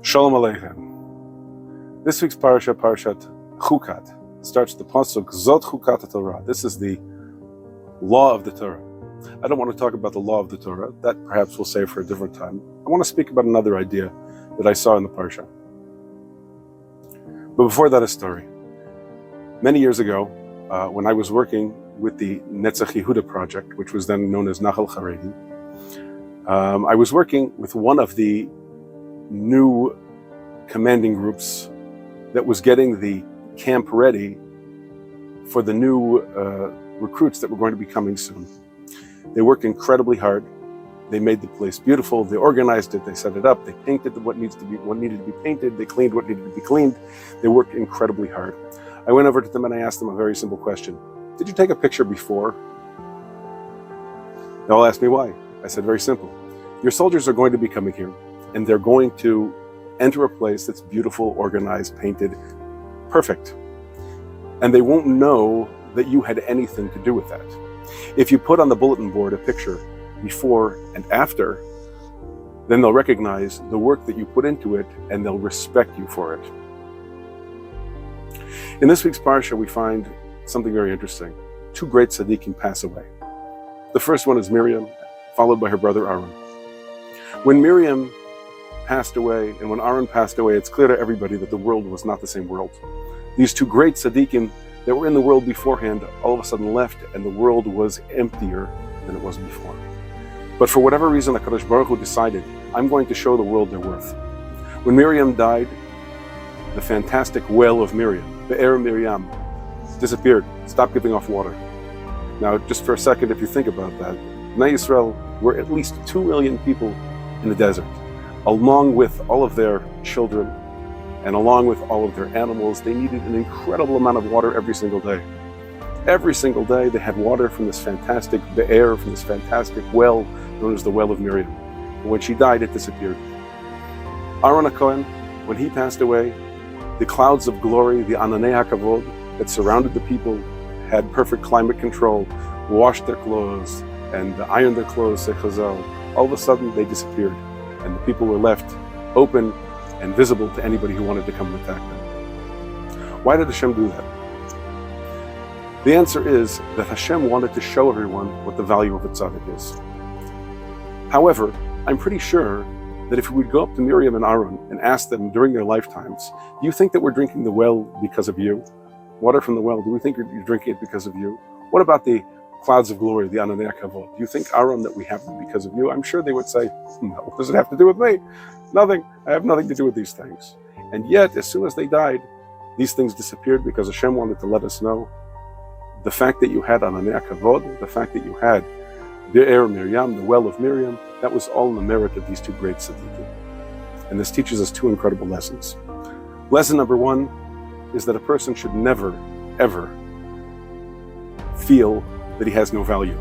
Shalom Aleichem. This week's Parsha, parshat chukat, starts with the pasuk Zot chukat Torah. This is the law of the Torah. I don't want to talk about the law of the Torah. That perhaps we'll save for a different time. I want to speak about another idea that I saw in the Parsha. But before that, a story. Many years ago, when I was working with the Netzach Yehuda project, which was then known as Nahal Haredi, I was working with one of the new commanding groups that was getting the camp ready for the new recruits that were going to be coming soon. They worked incredibly hard. They made the place beautiful. They organized it. They set it up. They painted what needed to be painted. They cleaned what needed to be cleaned. They worked incredibly hard. I went over to them and I asked them a very simple question. Did you take a picture before? They all asked me why. I said, very simple. Your soldiers are going to be coming here and they're going to enter a place that's beautiful, organized, painted, perfect. And they won't know that you had anything to do with that. If you put on the bulletin board a picture before and after, then they'll recognize the work that you put into it and they'll respect you for it. In this week's Parsha, we find something very interesting. Two great tzaddikim pass away. The first one is Miriam, followed by her brother Aaron. When Miriam passed away and when Aaron passed away, it's clear to everybody that the world was not the same world. These two great tzaddikim that were in the world beforehand all of a sudden left and the world was emptier than it was before. But for whatever reason, HaKadosh Baruch Hu decided, I'm going to show the world their worth. When Miriam died, the fantastic well of Miriam, Be'er Miriam, disappeared, stopped giving off water. Now, just for a second, if you think about that, Bnei Yisrael were at least 2 million people in the desert, along with all of their children and along with all of their animals. They needed an incredible amount of water every single day. Every single day they had water from this fantastic be'er, from this fantastic well known as the well of Miriam. And when she died, it disappeared. Aaron HaKohen, when he passed away, the clouds of glory, the Ananei HaKavod that surrounded the people, had perfect climate control, washed their clothes and ironed their clothes, all of a sudden they disappeared. And the people were left open and visible to anybody who wanted to come and attack them. Why did Hashem do that? The answer is that Hashem wanted to show everyone what the value of a tzaddik is. However, I'm pretty sure that if we would go up to Miriam and Aaron and ask them during their lifetimes, do you think that we're drinking the well because of you? Water from the well, do we think you're drinking it because of you? What about the clouds of glory, the Ananei HaKavod? Do you think, Aaron, that we have them because of you? I'm sure they would say, no, what does it have to do with me? Nothing. I have nothing to do with these things. And yet, as soon as they died, these things disappeared because Hashem wanted to let us know the fact that you had Ananei HaKavod, the fact that you had Be'er Miriam, the well of Miriam, that was all in the merit of these two great tzaddikim. And this teaches us two incredible lessons. Lesson number one is that a person should never, ever feel that he has no value.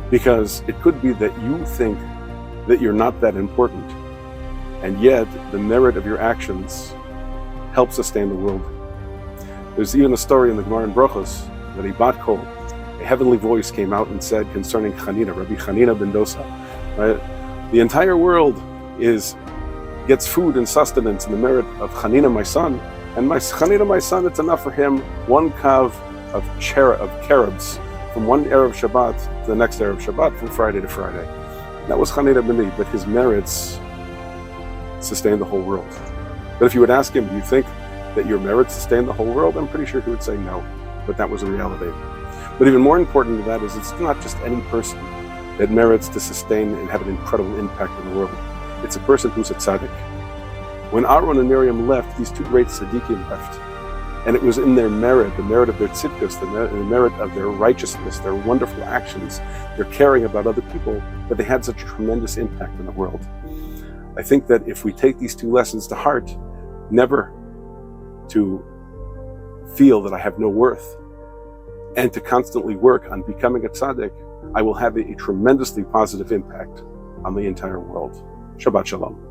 Because it could be that you think that you're not that important, and yet the merit of your actions helps sustain the world. There's even a story in the Gemara in Brachos that a bat kol, a heavenly voice, came out and said concerning Chanina, Rabbi Chanina ben Dosa, right? The entire world gets food and sustenance in the merit of Chanina, my son, and Chanina, my son, it's enough for him one kav of cherubs from one Erev Shabbat to the next Erev Shabbat, from Friday to Friday. That was Chanina b'ni, but his merits sustained the whole world. But if you would ask him, do you think that your merits sustain the whole world? I'm pretty sure he would say no, but that was a reality. But even more important than that is it's not just any person that merits to sustain and have an incredible impact in the world. It's a person who's a tzaddik. When Aaron and Miriam left, these two great tzaddikim left. And it was in their merit, the merit of their tzidkus, the merit of their righteousness, their wonderful actions, their caring about other people, that they had such a tremendous impact in the world. I think that if we take these two lessons to heart, never to feel that I have no worth, and to constantly work on becoming a tzaddik, I will have a tremendously positive impact on the entire world. Shabbat Shalom.